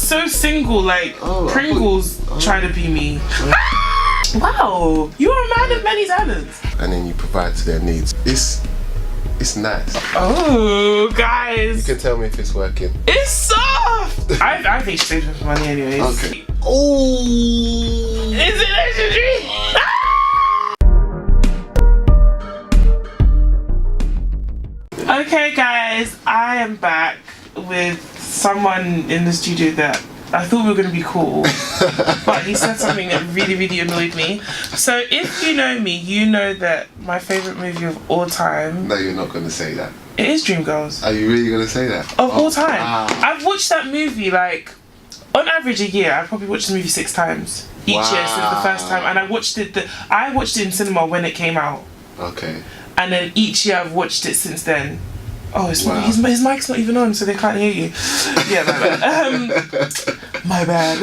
so single, like Pringles try to be me. Wow, you're a man of many talents. And then you provide to their needs. It's nice. Oh, guys. You can tell me if it's working. It's soft. I think she saves me for money anyways. Okay. Oh. Is it legendary? Okay, guys, I am back with someone in the studio that I thought we were going to be cool, but he said something that really, really annoyed me. So if you know me, you know that my favourite movie of all time... No, you're not going to say that. It is Dreamgirls. Are you really going to say that? Of all time. Wow. I've watched that movie, like, on average a year. I've probably watched the movie 6 times each year since the first time. And I watched it in cinema when it came out. Okay. And then each year I've watched it since then. Oh, his mic's not even on, so they can't hear you. Yeah, my bad.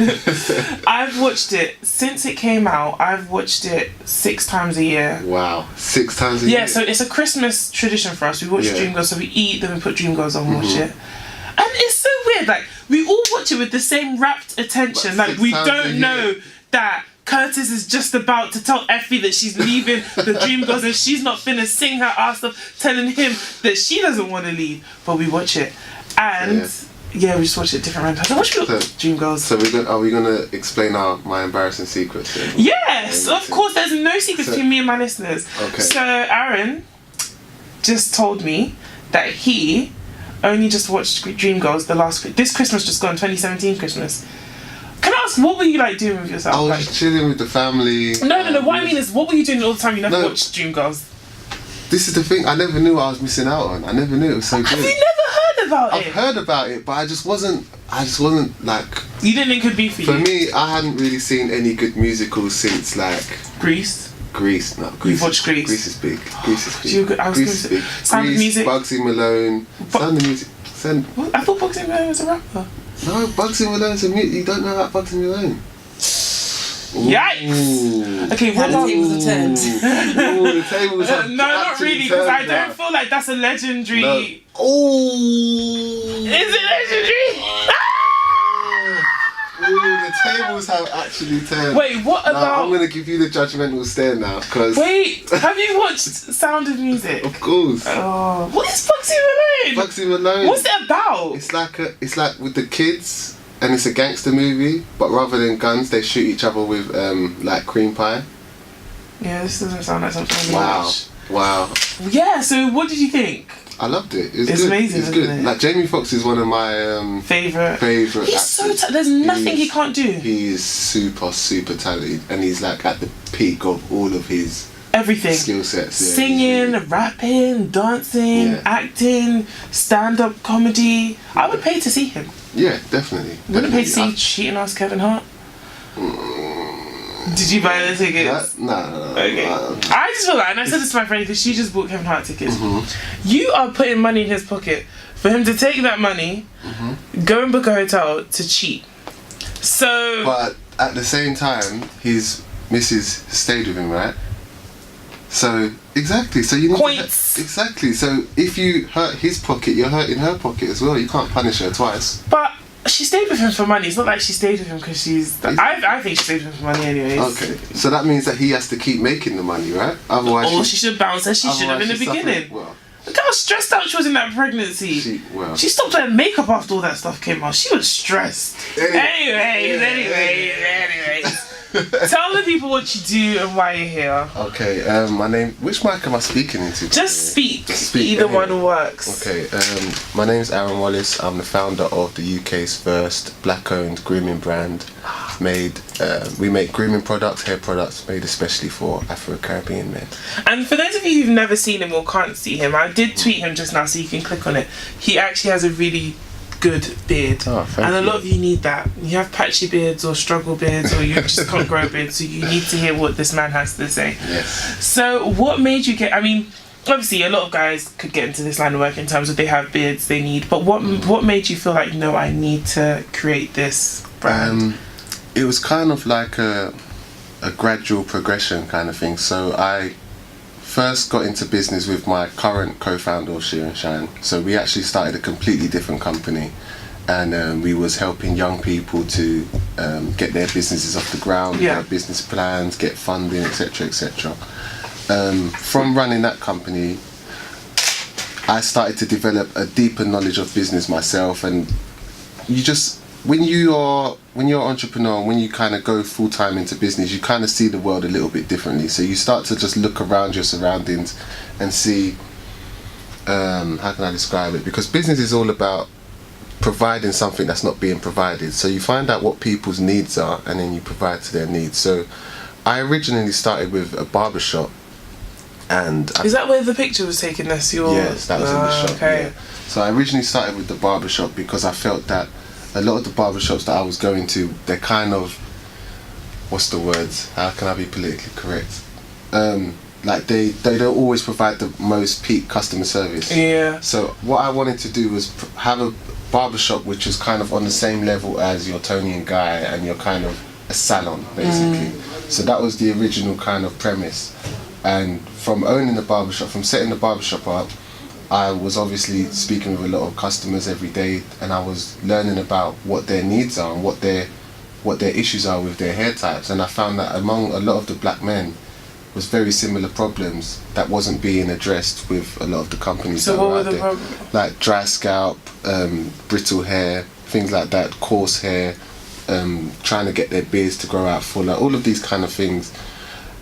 I've watched it since it came out. I've watched it 6 times a year. Wow, 6 times a year? Yeah, so it's a Christmas tradition for us. We watch Dreamgirls, so we eat, then we put Dreamgirls on and watch it. And it's so weird, like, we all watch it with the same rapt attention. Like, we don't know that Curtis is just about to tell Effie that she's leaving the Dreamgirls and she's not finna sing her ass off, telling him that she doesn't want to leave. But we watch it. And we just watch it different random times. I watch Dreamgirls. So are we gonna explain my embarrassing secrets then? Yes, of course. There's no secrets between me and my listeners. Okay. So Aaron just told me that he only just watched Dreamgirls this Christmas just gone, 2017 Christmas. Can I ask, what were you like doing with yourself? I was just chilling with the family. No. What I mean is, what were you doing all the time you never watched Dreamgirls? This is the thing. I never knew what I was missing out on. I never knew it was so good. Have you never heard about it? I've heard about it, but I just wasn't like. You didn't think it could be for you? For me, I hadn't really seen any good musicals since like Grease. No, Grease. You've watched Grease? Grease is big. Grease is big. Grease is big. Sound of Music. Bugsy Malone. Sound of Music. I thought Bugsy Malone was a rapper. No, Bugsy Malone's a mute. You don't know about Bugsy Malone. Yikes! Okay, what the tables are turned. The tables are no, not really, because I don't feel like that's a legendary. No. Is it legendary? The tables have actually turned. Wait, what about... I'm going to give you the judgmental stare now, because... Wait, have you watched Sound of Music? Of course. Oh, what is Bugsy Malone? Bugsy Malone. What's it about? It's like with the kids, and it's a gangster movie, but rather than guns, they shoot each other with like cream pie. Yeah, this doesn't sound like something I watch. Wow. Yeah, so what did you think? I loved it. It's good. Amazing. It's good. It? Like Jamie Foxx is one of my favorite. He's actors. So there's nothing he can't do. He is super talented, and he's like at the peak of all of his skill sets. Yeah, singing, rapping, dancing, acting, stand-up comedy. I would pay to see him. Yeah, definitely. Wouldn't pay to see cheating ass Kevin Hart. Did you buy the tickets? No. Okay. I just feel like, and I said this to my friend because she just bought Kevin Hart tickets. You are putting money in his pocket for him to take that money, go and book a hotel to cheat. So. But at the same time, his missus stayed with him, right? So exactly. So you need points. Exactly. So if you hurt his pocket, you're hurting her pocket as well. You can't punish her twice. But. She stayed with him for money. It's not like she stayed with him because she's... I think she stayed with him for money anyways. Okay. So that means that he has to keep making the money, right? Otherwise... Or she should bounce as she should have in the beginning. Look how stressed out she was in that pregnancy. She stopped wearing makeup after all that stuff came out. She was stressed. Anyways. Tell the people what you do and why you're here. Okay, my name... Which mic am I speaking into? Just speak. Either one works. Okay, my name's Aaron Wallace. I'm the founder of the UK's first black-owned grooming brand. We make grooming products, hair products, made especially for Afro-Caribbean men. And for those of you who've never seen him or can't see him, I did tweet him just now so you can click on it. He actually has a really good beard, and a lot of you need that. You have patchy beards or struggle beards, or you just can't grow a beard, so you need to hear what this man has to say. Yes. So what made you get, I mean, obviously a lot of guys could get into this line of work in terms of they have beards they need, but what made you feel like, no, I need to create this brand? It was kind of like a gradual progression kind of thing. So I first got into business with my current co-founder of Shear and Shine. So we actually started a completely different company, and we was helping young people to get their businesses off the ground, Yeah. their business plans, get funding, etc., etc. From running that company, I started to develop a deeper knowledge of business myself, and you just when you're an entrepreneur, when you kind of go full time into business, you kind of see the world a little bit differently. So you start to just look around your surroundings and see, how can I describe it? Because business is all about providing something that's not being provided. So you find out what people's needs are, and then you provide to their needs. So I originally started with a barbershop, and Is that where the picture was taken? That's your... yes, that was in the shop. Okay. Yeah. So I originally started with the barbershop because I felt that a lot of the barbershops that I was going to, they're kind of, what's the word? How can I be politically correct? Like they don't always provide the most peak customer service. Yeah. So what I wanted to do was have a barbershop which was kind of on the same level as your Tony and Guy and your kind of a salon, basically. So that was the original kind of premise. And from owning the barbershop, from setting the barbershop up, I was obviously speaking with a lot of customers every day, and I was learning about what their needs are and what their issues are with their hair types. And I found that among a lot of the black men was very similar problems that wasn't being addressed with a lot of the companies. So that what were were out the there. problems? Like dry scalp, brittle hair, things like that, coarse hair, trying to get their beards to grow out fuller, all of these kind of things.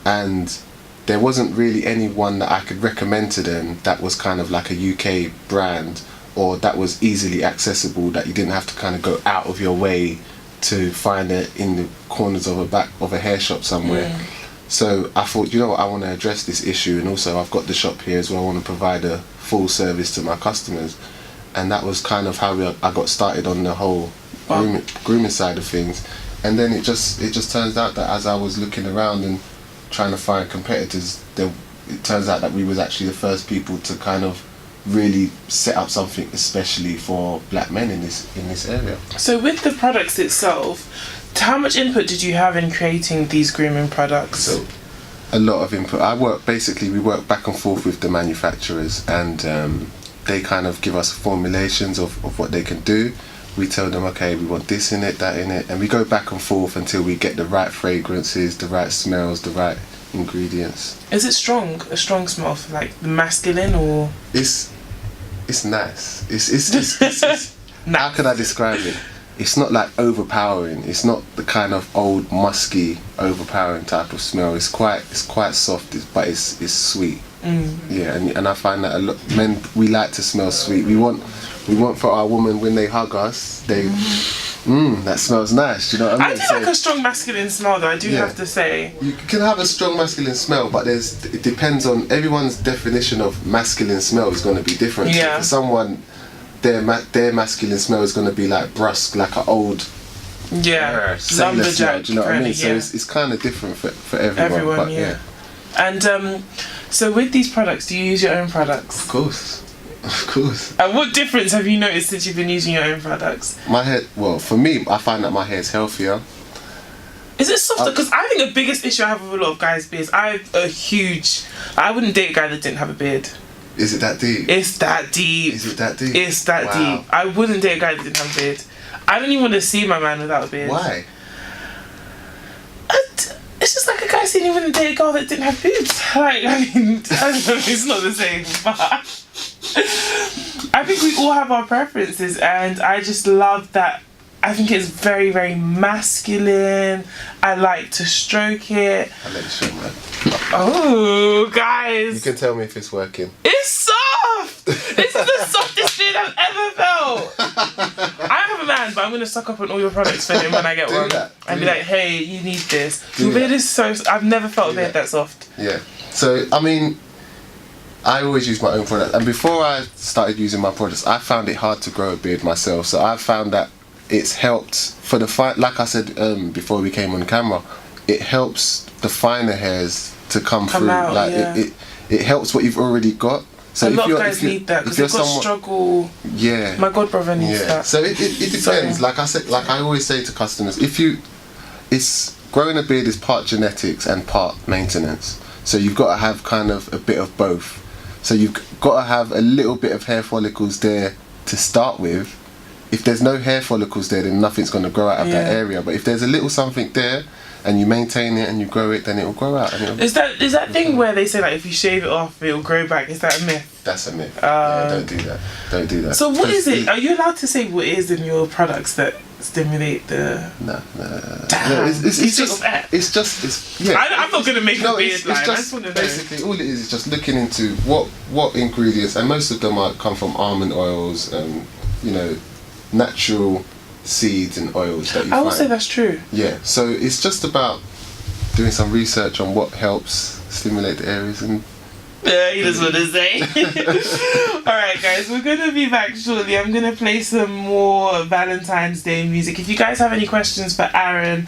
And there wasn't really anyone that I could recommend to them that was kind of like a UK brand, or that was easily accessible, that you didn't have to kind of go out of your way to find it in the corners of a hair shop somewhere. So I thought, you know what, I want to address this issue, and also I've got the shop here as well. I want to provide a full service to my customers, and that was kind of how I got started on the whole grooming side of things. And then it just turns out that as I was looking around and trying to find competitors, it turns out that we was actually the first people to kind of really set up something especially for black men in this area. So with the products itself, how much input did you have in creating these grooming products? So a lot of input. We work back and forth with the manufacturers, and they kind of give us formulations of what they can do. We tell them, okay, we want this in it, that in it, and we go back and forth until we get the right fragrances, the right smells, the right ingredients. Is it strong? A strong smell for like masculine, or? It's nice. It's how can I describe it? It's not like overpowering. It's not the kind of old musky overpowering type of smell. It's quite soft, but it's sweet. Yeah, and I find that a lot men, we like to smell sweet. We want for our women, when they hug us, they that smells nice. Do you know what I mean? I do like a strong masculine smell, though. I do have to say. You can have a strong masculine smell, but it depends on everyone's definition of masculine smell is going to be different. Yeah. So for someone, their masculine smell is going to be like brusque, like an old sailor smell. Lumberjack. Do you know what I mean? Yeah. So it's kind of different for everyone. But yeah. And so with these products, do you use your own products? Of course. And what difference have you noticed since you've been using your own products? My hair, well, for me, I find that my hair is healthier. Is it softer? Because I think the biggest issue I have with a lot of guys' beards, I wouldn't date a guy that didn't have a beard. Is it that deep? It's that deep. Is it that deep? It's that deep. I wouldn't date a guy that didn't have a beard. I don't even want to see my man without a beard. Why? It's just like a guy saying he wouldn't date a girl that didn't have boobs. Like, I mean, I don't know, it's not the same, but I think we all have our preferences, and I just love that. I think it's very, very masculine. I like to stroke it. I let you stroke that. Oh, guys. You can tell me if it's working. It's soft! This is the softest beard I've ever felt. I have a man, but I'm going to suck up on all your products for him when I get one. And be like, hey, you need this. Your beard is so... I've never felt a beard that soft. Yeah. So, I mean, I always use my own product. And before I started using my products, I found it hard to grow a beard myself. So I found that it's helped for the like I said before we came on camera, it helps the finer hairs to come through. Out, like it helps what you've already got. So a lot of guys need that because they've got struggle. Yeah. My godbrother needs that. So it depends. Like I said, like I always say to customers, growing a beard is part genetics and part maintenance. So you've got to have kind of a bit of both. So you've got to have a little bit of hair follicles there to start with, if there's no hair follicles there, then nothing's going to grow out of that area. But if there's a little something there, and you maintain it and you grow it, then it will grow out. And is that thing where they say like if you shave it off, it will grow back? Is that a myth? That's a myth. Yeah, don't do that. Don't do that. So what is it? Are you allowed to say what it is in your products that stimulate the? No. It's yeah. I'm not gonna make a beard line. It's just basically all it is just looking into what ingredients, and most of them come from almond oils and natural seeds and oils that you find. I will say that's true. Yeah, so it's just about doing some research on what helps stimulate the areas and. He doesn't want to say. Alright guys, we're going to be back shortly. I'm going to play some more Valentine's Day music. If you guys have any questions for Aaron,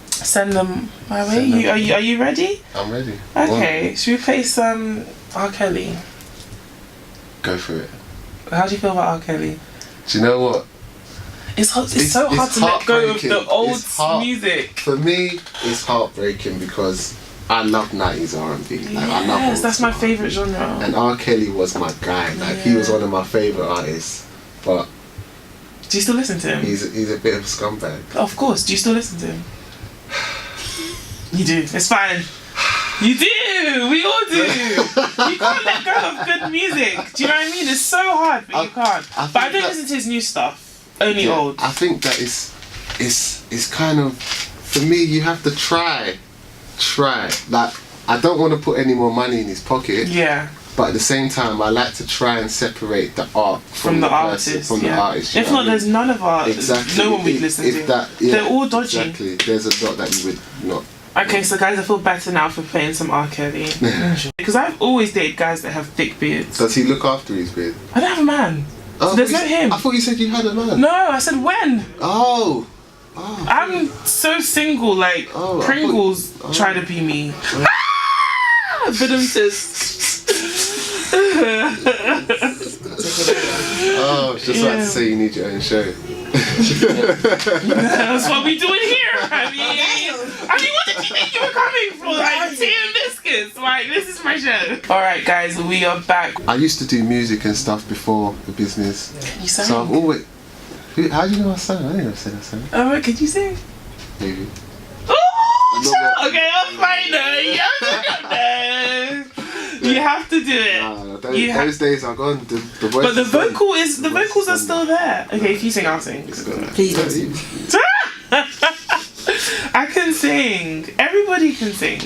send them my way. Are you ready? I'm ready. Okay, should we play some R. Kelly? Go for it. How do you feel about R. Kelly? Do you know what? It's so hard to let go of the old music. For me, it's heartbreaking because I love 90s R&B. I love Yes, that's my favourite genre. And R. Kelly was my guy. He was one of my favourite artists. But do you still listen to him? He's a bit of a scumbag. Of course. Do you still listen to him? You do. It's fine. You do. We all do. You can't let go of good music. Do you know what I mean? It's so hard, but you can't. But I don't listen to his new stuff. Only old. I think that it's kind of, for me, you have to try. Like, I don't want to put any more money in his pocket. Yeah. But at the same time, I like to try and separate the art from the artist. The artist. If not, there's none of our. Exactly. No one would listen to. They're all dodgy. Exactly. There's a lot that you would not. Okay, so guys, I feel better now for playing some R. Kelly. Because I've always dated guys that have thick beards. Does he look after his beard? I don't have a man. So there's no him. I thought you said you had a man. No, I said when. Oh. I'm so single, like Pringles try to be me. But I'm just. I was just about to say you need your own show. That's what we doing here. I mean, what did you think you were coming for? Like tea and biscuits. Like, this is my show. All right, guys, we are back. I used to do music and stuff before the business. Can you sing? So I've always. How do you know I sang? I didn't know I sang. Oh, could you sing? Maybe. Oh, okay, I'm fine now. You have to do it. Those days are gone. The voice but the vocals are still there. Okay, if you sing, I'll sing. Please don't sing. I can sing. Everybody can sing.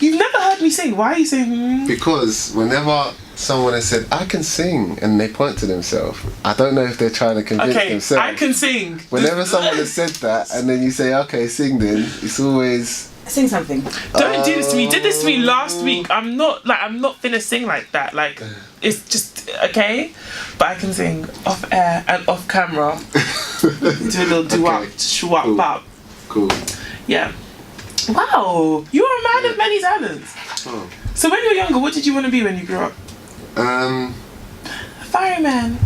You've never heard me sing. Why are you saying? Because whenever someone has said I can sing and they point to themselves, I don't know if they're trying to convince themselves. I can sing. Whenever someone has said that and then you say okay, sing, then it's always sing something. Don't do this to me. You did this to me last week. I'm not finna sing like that. Like, it's just okay. But I can sing off air and off camera. Do a little doo-wop, shwap bop. Cool. Yeah. Wow, you're a man of many talents. Oh. So when you were younger, what did you want to be when you grew up? A fireman.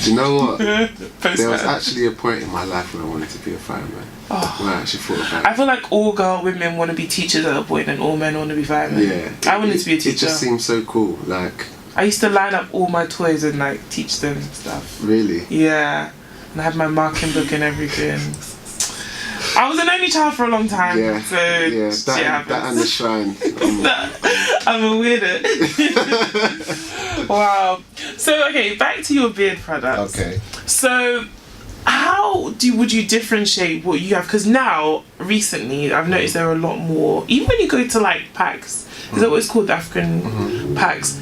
Do you know what? There was actually a point in my life when I wanted to be a fireman. When I actually thought about it. I feel like all women want to be teachers at a point and all men want to be firemen. Yeah. I wanted to be a teacher. It just seems so cool. Like, I used to line up all my toys and like teach them stuff. Really? Yeah. And I had my marking book and everything. I was an only child for a long time, so that and the shrine. I'm a weirdo. Wow. So okay, back to your beard products. Okay. So, how would you differentiate what you have? Because now, recently, I've noticed there are a lot more. Even when you go to like packs, is that what it's called, the African packs?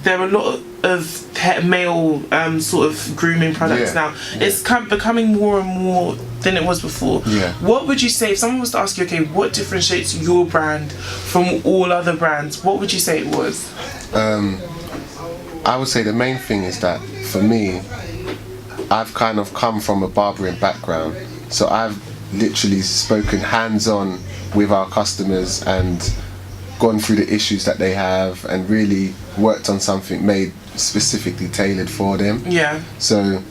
There are a lot of male sort of grooming products now. Yeah. It's becoming more and more than it was before. Yeah. What would you say, if someone was to ask you, okay, what differentiates your brand from all other brands, what would you say it was? I would say the main thing is that, for me, I've kind of come from a barbering background. So I've literally spoken hands-on with our customers and gone through the issues that they have and really worked on something made specifically tailored for them. Yeah. So,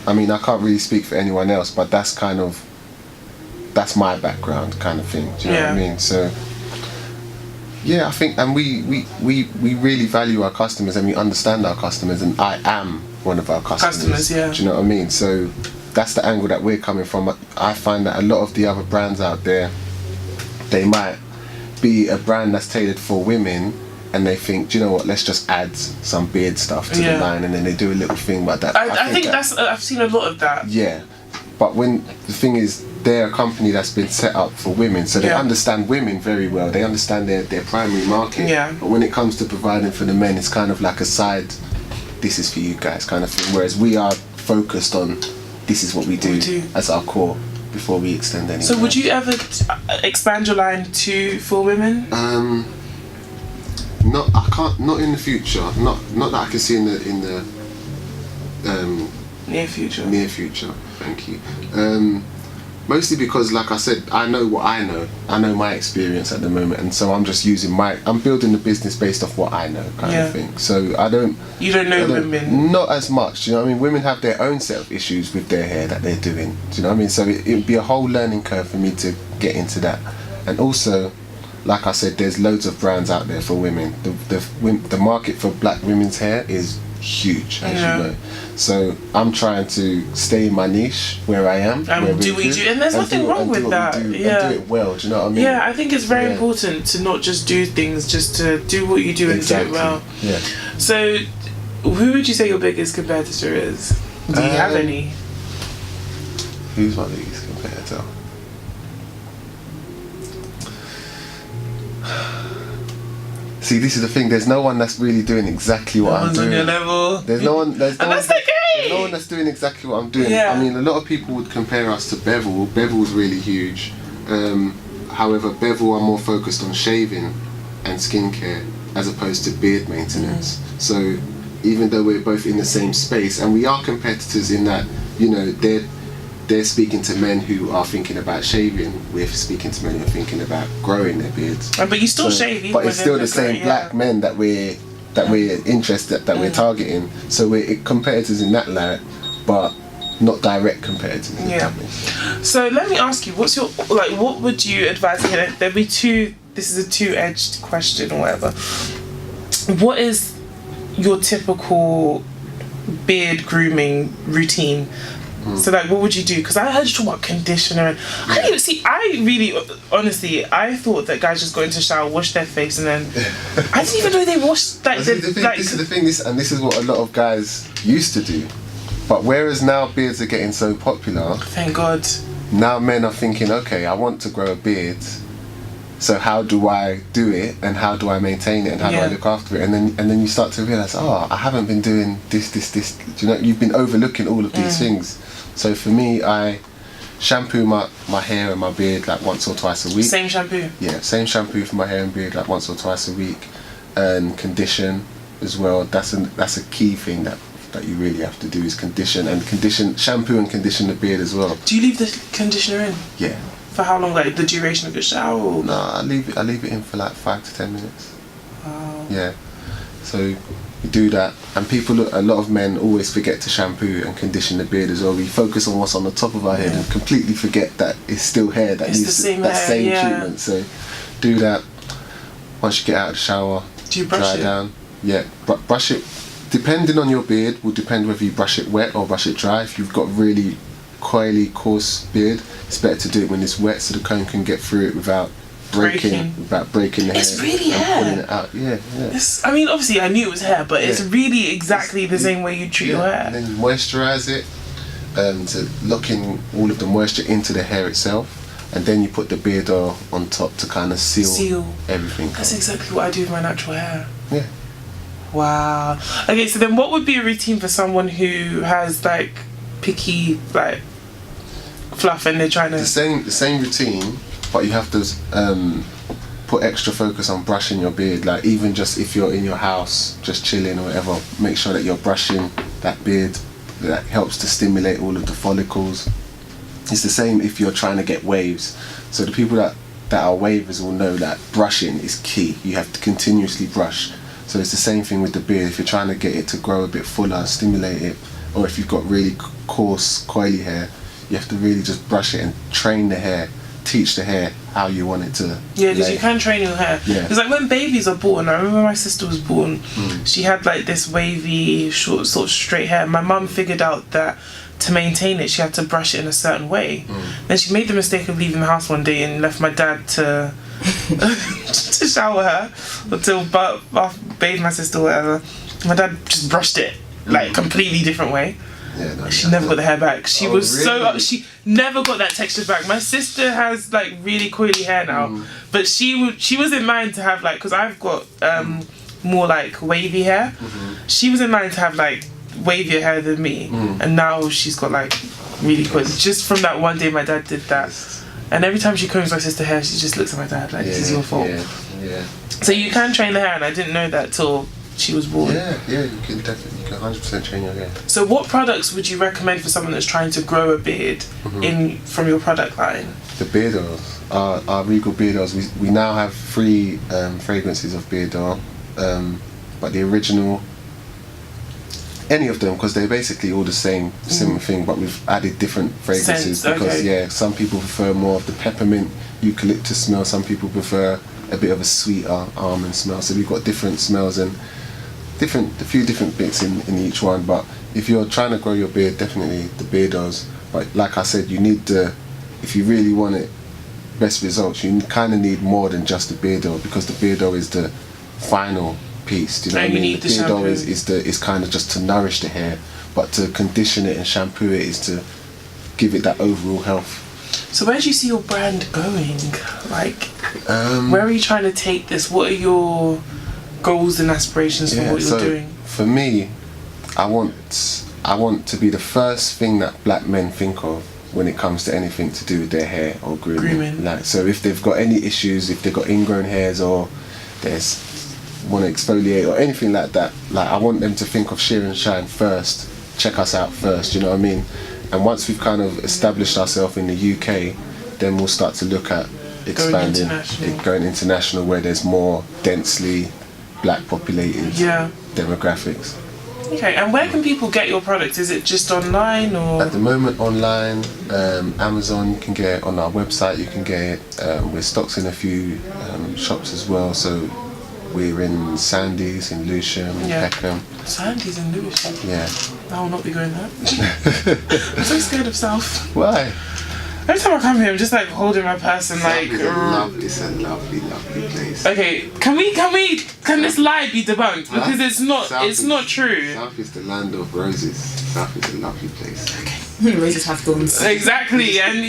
I mean, I can't really speak for anyone else, but that's my background kind of thing. Do you know what I mean? So, yeah, I think, and we really value our customers and we understand our customers, and I am one of our customers. Yeah. Do you know what I mean? So that's the angle that we're coming from. I find that a lot of the other brands out there, they might be a brand that's tailored for women, and they think, do you know what, let's just add some beard stuff to the line, and then they do a little thing like that. I think that's I've seen a lot of that. Yeah, but when the thing is, they're a company that's been set up for women, so they understand women very well. They understand their primary market. Yeah. But when it comes to providing for the men, it's kind of like a side, this is for you guys kind of thing. Whereas we are focused on, this is what we do as our core before we extend anything. So would you ever expand your line to for women? I can't. Not in the future. Not that I can see in the near future. Near future. Thank you. Mostly because, like I said, I know what I know. I know my experience at the moment, and so I'm just using I'm building the business based off what I know, kind of thing. So I don't. You don't know women. Not as much. Do you know what I mean? Women have their own set of issues with their hair that they're doing. Do you know what I mean? So it would be a whole learning curve for me to get into that, and also, like I said, there's loads of brands out there for women. The market for black women's hair is huge, as you know. So I'm trying to stay in my niche where I am. And do what you do, and there's nothing wrong with that. And do it well. Do you know what I mean? Yeah, I think it's very important to not just do things, just to do what you do and do it well. Yeah. So, who would you say your biggest competitor is? Do you have any? Who's my biggest competitor? See, this is the thing. There's no one that's really doing exactly what I'm doing. On your level. There's no one. There's that's okay. There's no one that's doing exactly what I'm doing. Yeah. I mean, a lot of people would compare us to Bevel. Bevel's really huge. However, Bevel are more focused on shaving and skincare as opposed to beard maintenance. So even though we're both in the same space, and we are competitors in that, you know, they're speaking to men who are thinking about shaving. We're speaking to men who are thinking about growing their beards. But you still shave. But it's still the same black men that we're interested, that we're targeting. So we're competitors in that light, but not direct competitors. Yeah. So let me ask you, what would you advise? There'll be two. This is a two-edged question or whatever. What is your typical beard grooming routine? So like, what would you do? Because I heard you talk about conditioner, and I didn't even see. I really, honestly, I thought that guys just go into the shower, wash their face, and then I didn't even know they washed like. This is the thing. This is what a lot of guys used to do, but whereas now beards are getting so popular, thank God. Now men are thinking, okay, I want to grow a beard. So how do I do it, and how do I maintain it, and how do I look after it? And then you start to realise, oh, I haven't been doing this. Do you know, you've been overlooking all of these things. So for me, I shampoo my hair and my beard like once or twice a week. Same shampoo? Yeah, same shampoo for my hair and beard like once or twice a week. And condition as well. That's a key thing that you really have to do, is shampoo and condition the beard as well. Do you leave the conditioner in? Yeah. For how long? Like the duration of your shower? Or? No, I leave it in for like 5 to 10 minutes. Wow. Yeah. So you do that, and a lot of men always forget to shampoo and condition the beard as well. We focus on what's on the top of our head and completely forget that it's still hair that needs that same treatment. So do that. Once you get out of the shower, do you brush it? Down. Yeah, brush it. Depending on your beard, will depend whether you brush it wet or brush it dry. If you've got really coily, coarse beard, it's better to do it when it's wet, so the comb can get through it without breaking the hair. It's really hair. Pulling it out. Yeah. I mean, obviously I knew it was hair, but it's really exactly the same way you treat your hair. And then you moisturise it to lock in all of the moisture into the hair itself, and then you put the beard oil on top to kind of seal everything. That's exactly what I do with my natural hair. Yeah. Wow. Okay, so then what would be a routine for someone who has like picky like fluff and they're trying to... The same routine, but you have to put extra focus on brushing your beard. Like even just if you're in your house just chilling or whatever, make sure that you're brushing that beard. That helps to stimulate all of the follicles. It's the same if you're trying to get waves. So the people that are wavers will know that brushing is key. You have to continuously brush. So it's the same thing with the beard. If you're trying to get it to grow a bit fuller, stimulate it, or if you've got really coarse, coily hair, you have to really just brush it and train the hair, teach the hair how you want it to. Yeah, because you can train your hair. Yeah. Because like when babies are born, I remember my sister was born. She had like this wavy, short, sort of straight hair. My mum figured out that to maintain it, she had to brush it in a certain way. Then she made the mistake of leaving the house one day and left my dad to to shower her or to bathe my sister or whatever. My dad just brushed it like completely different way. Yeah, no, she never got the hair back. She was really? she never got that texture back. My sister has like really coily hair now, but she was in mind to have like, because I've got more like wavy hair. She was in mind to have like wavier hair than me, and now she's got like really coily. Just from that one day my dad did that, and every time she combs my sister's hair, she just looks at my dad like, this is your fault. Yeah. So you can train the hair, and I didn't know that till she was born. Yeah, you can definitely, you can 100% train your hair. So what products would you recommend for someone that's trying to grow a beard from your product line? The beard oils, our Regal beard oils, we now have 3 fragrances of beard oil, but the original, any of them, because they're basically all the same, similar thing, but we've added different fragrances. Scents, because some people prefer more of the peppermint eucalyptus smell, some people prefer a bit of a sweeter almond smell, so we've got different smells and a few different bits in each one. But if you're trying to grow your beard, definitely the beard oils. But like I said, you need if you really want it best results, you kind of need more than just the beard oil, because the beard oil is the final piece. Do you know what I mean? The beard oil is kind of just to nourish the hair, but to condition it and shampoo it is to give it that overall health. So where do you see your brand going? Like, where are you trying to take this? What are your goals and aspirations for what you're doing? For me, I want to be the first thing that black men think of when it comes to anything to do with their hair or grooming. Like, so if they've got any issues, if they've got ingrown hairs or they want to exfoliate or anything like that, like I want them to think of Shear and Shine first, check us out first, you know what I mean? And once we've kind of established ourselves in the UK, then we'll start to look at expanding, going international, where there's more densely black populated demographics. Okay, and where can people get your products? Is it just online or? At the moment online, Amazon, you can get it on our website, you can get it, we're stocked in a few shops as well, so we're in Sandy's, in Lewisham, in Peckham. Sandy's in Lewisham? Yeah. I will not be going there. I'm so scared of South. Why? Every time I come here, I'm just like holding my purse and like. It's a lovely place. Okay, can this lie be debunked? Because it's not true. South is the land of roses. South is a lovely place. Okay. Roses have thorns. Exactly, and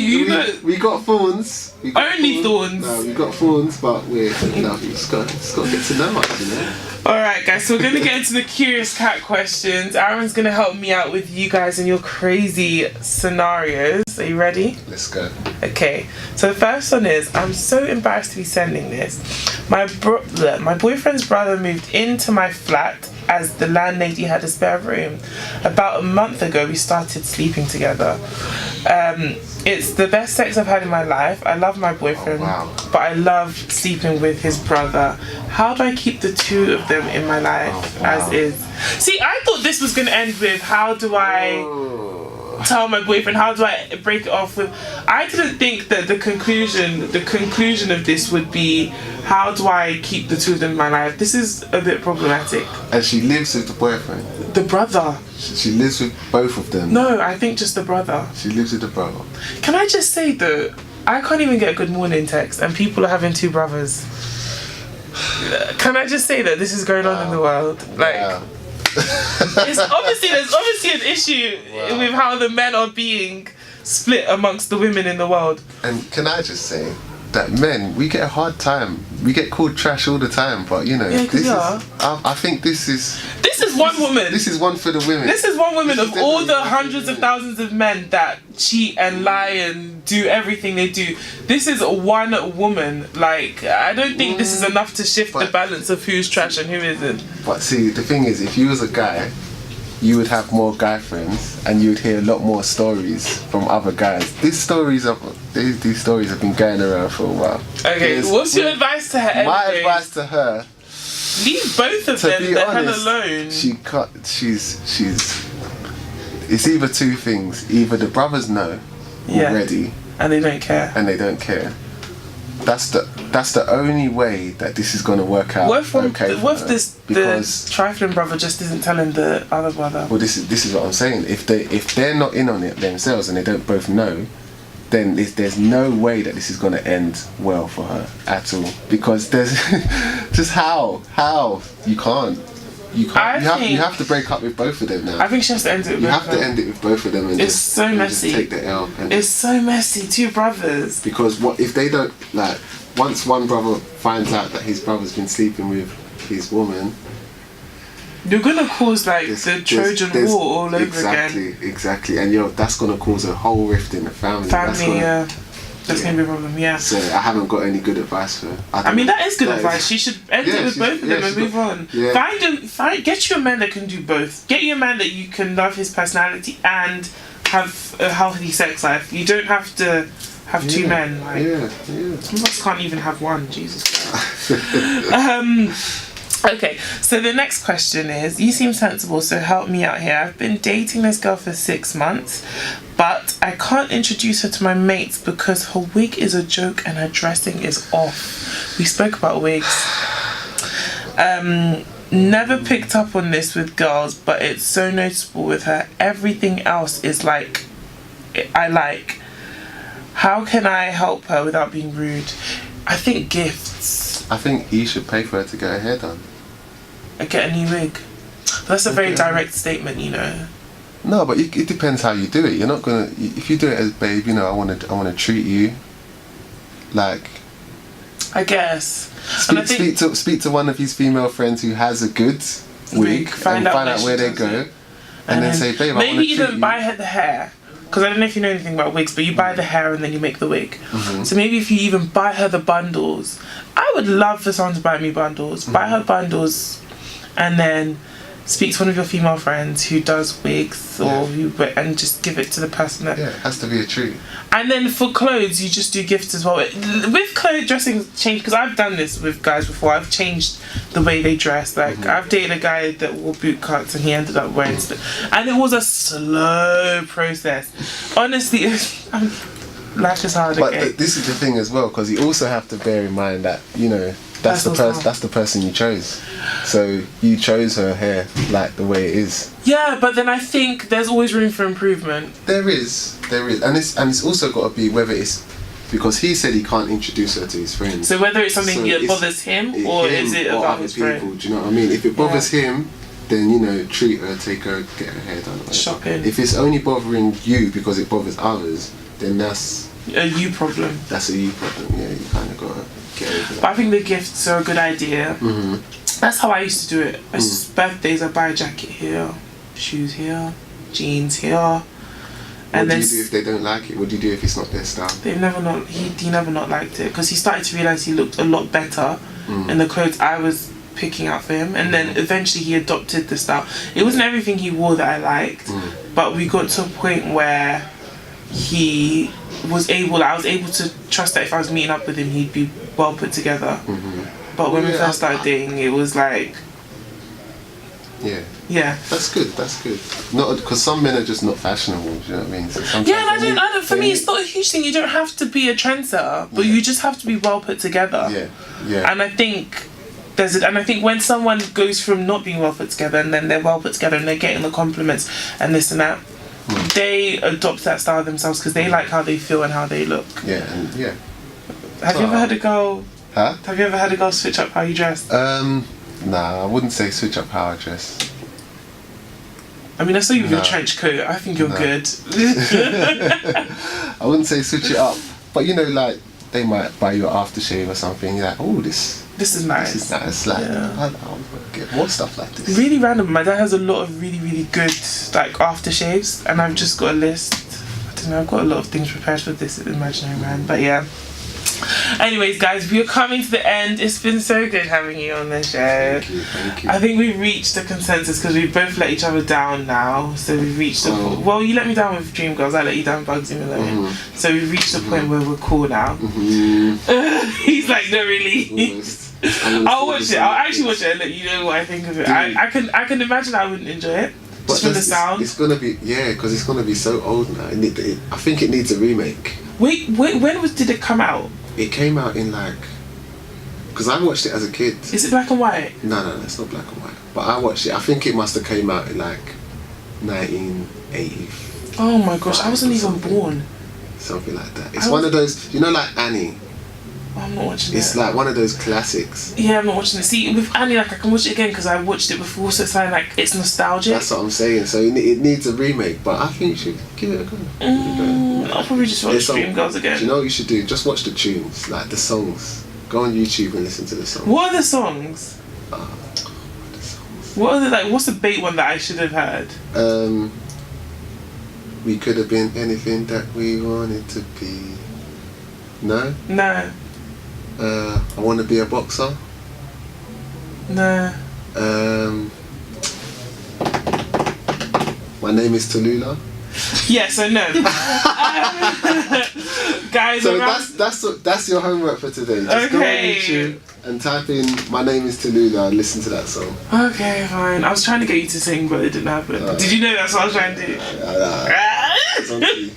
we got thorns. Only thorns. No, we got thorns, but we just got to get to know us, you know. Alright guys, so we're going to get into the Curious Cat questions. Aaron's going to help me out with you guys and your crazy scenarios. Are you ready? Let's go. Okay, so the first one is, I'm so embarrassed to be sending this. My boyfriend's brother moved into my flat as the landlady had a spare room. About a month ago we started sleeping together. It's the best sex I've had in my life. I love my boyfriend, but I love sleeping with his brother. How do I keep the two of them in my life as is? See, I thought this was going to end with, how do I tell my boyfriend, how do I break it off with? I didn't think that the conclusion of this would be, how do I keep the two of them in my life? This is a bit problematic. And she lives with the boyfriend? The brother. She lives with both of them? No, I think just the brother. She lives with the brother. Can I just say though, I can't even get a good morning text and people are having two brothers. Can I just say that this is going on in the world? Like, there's obviously an issue with how the men are being split amongst the women in the world. And can I just say that men, we get a hard time. We get called trash all the time, but you know, I think this is one woman. This is one for the women. This is one woman of all the hundreds of thousands of men that cheat and lie and do everything they do. This is one woman. Like, I don't think this is enough to shift the balance of who's trash and who isn't. But see, the thing is, if you was a guy, you would have more guy friends and you would hear a lot more stories from other guys. These stories have been going around for a while. Okay, what's your advice to her? My advice to her: leave both of them the hell alone. It's either two things. Either the brothers know already, and they don't care, that's the only way that this is gonna work out. What if the trifling brother just isn't telling the other brother? Well, this is what I'm saying. If they're not in on it themselves and they don't both know, then there's no way that this is gonna end well for her at all. Because there's just how you can't. You have to break up with both of them now. I think she has to end it with You both have to end it with both of them. And it's so messy. Just take the L. It's so messy. Two brothers. Because what if they don't, like, once one brother finds out that his brother's been sleeping with his woman, you're gonna cause like the Trojan War all over again. Exactly, and that's gonna cause a whole rift in the family. That's gonna be a problem. Yeah. So I haven't got any good advice for her. I mean, that is good advice. She should end it with both of them and move on. Yeah. Get you a man that can do both. Get you a man that you can love his personality and have a healthy sex life. You don't have to have two men. Like, some of us can't even have one. Jesus Christ. Okay, so the next question is, you seem sensible, so help me out here. I've been dating this girl for 6 months, but I can't introduce her to my mates because her wig is a joke and her dressing is off. We spoke about wigs. Never picked up on this with girls, but it's so noticeable with her. Everything else is like, I like. How can I help her without being rude? I think gifts. I think you should pay for her to get her hair done. I get a new wig. That's a very direct statement, you know. No, but it depends how you do it. You're not gonna, if you do it as, babe, you know, I want to treat you. Like, I guess. Speak to one of his female friends who has a good wig, find out where they go, and then say, babe, I want to treat you. Maybe even buy her the hair. Because I don't know if you know anything about wigs, but you buy the hair and then you make the wig. Mm-hmm. So maybe if you even buy her the bundles, I would love for someone to buy me bundles. Mm-hmm. Buy her bundles, and then speak to one of your female friends who does wigs, and just give it to the person that. Yeah, it has to be a treat. And then for clothes, you just do gifts as well. With clothes, dressing change, because I've done this with guys before. I've changed the way they dress. Like, I've dated a guy that wore boot cuts and he ended up wearing stuff. And it was a slow process. Honestly, life is hard. But this is the thing as well, because you also have to bear in mind that, you know, that's the person you chose. So you chose her hair like the way it is. Yeah, but then I think there's always room for improvement. There is, and it's also got to be whether it's because he said he can't introduce her to his friends. So whether it's something that bothers him or is it about his people? friend? Do you know what I mean? If it bothers him, then, you know, treat her, take her, get her hair done. Shopping. If it's only bothering you because it bothers others, then that's a you problem. That's a you problem. Yeah, you kind of gotta get over that. But I think the gifts are a good idea. That's how I used to do it. Birthdays, I buy a jacket here, shoes here, jeans here. What do you do if they don't like it? What do you do if it's not their style? He never not liked it, because he started to realise he looked a lot better in the clothes I was picking out for him, and then eventually he adopted the style. It wasn't everything he wore that I liked, but we got to a point where I was able to trust that if I was meeting up with him, he'd be well put together. But when we first started dating, it was like, yeah, that's good. Not because some men are just not fashionable. Do you know what I mean? So I don't. For me, it's not a huge thing. You don't have to be a trendsetter, but you just have to be well put together. Yeah. And I think when someone goes from not being well put together and then they're well put together and they're getting the compliments and this and that, they adopt that style themselves because they like how they feel and how they look. Have you ever had a girl? Huh? Have you ever had a girl switch up how you dress? Nah, I wouldn't say switch up how I dress. I mean, I saw you with your trench coat. I think you're good. I wouldn't say switch it up, but you know, like they might buy you an aftershave or something. You're like, oh, this is nice. This is nice. Like, I'll get more stuff like this. Really random. My dad has a lot of really, really good like aftershaves, and I've just got a list. I don't know. I've got a lot of things prepared for this imaginary man, but yeah. Anyways, guys, we are coming to the end. It's been so good having you on the show. Thank you. I think we've reached a consensus because we both let each other down now. So we've reached well, you let me down with Dream Girls, I let you down with Bugsy Malone. So we've reached a point where we're cool now. He's like, no, really. I'll watch it. I'll actually watch it and let you know what I think of it. I can imagine I wouldn't enjoy it. But just for the sound. It's gonna be because it's gonna be so old now. I think it needs a remake. Wait, when did it come out? It came out in like, because I watched it as a kid. Is it black and white? No, it's not black and white. But I watched it. I think it must have came out in like 1980. Oh my gosh, I wasn't even born. Something like that. It's one of those, you know, like Annie. I'm not watching it. It's like one of those classics. Yeah, I'm not watching it. See, with Annie, like I can watch it again because I watched it before, so it's like it's nostalgic. That's what I'm saying. So it needs a remake, but I think you should give it a go. I'll probably just watch Dreamgirls again. Do you know what you should do? Just watch the tunes, like the songs. Go on YouTube and listen to the songs. What are the songs? What are the what's the bait one that I should have heard? We could have been anything that we wanted to be. No? No. I want to be a boxer. No. My name is Tallulah. Yeah, so no. Guys, so that's your homework for today. Just go on YouTube and type in "My name is Tallulah" and listen to that song. Okay, fine. I was trying to get you to sing, but it didn't happen. Did you know that's what I was trying to do? I was on to you.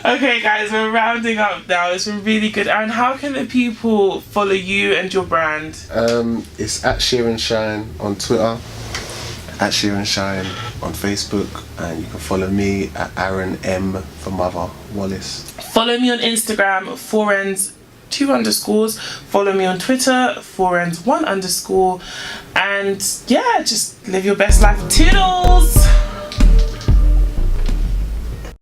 Okay, guys, we're rounding up now. It's been really good. Aaron, how can the people follow you and your brand? It's at Shear and Shine on Twitter, at Shear and Shine on Facebook, and you can follow me at Aaron M for Mother Wallace. Follow me on Instagram, Fourens 2_. Follow me on Twitter, Fourens 1_. And yeah, just live your best life. Toodles!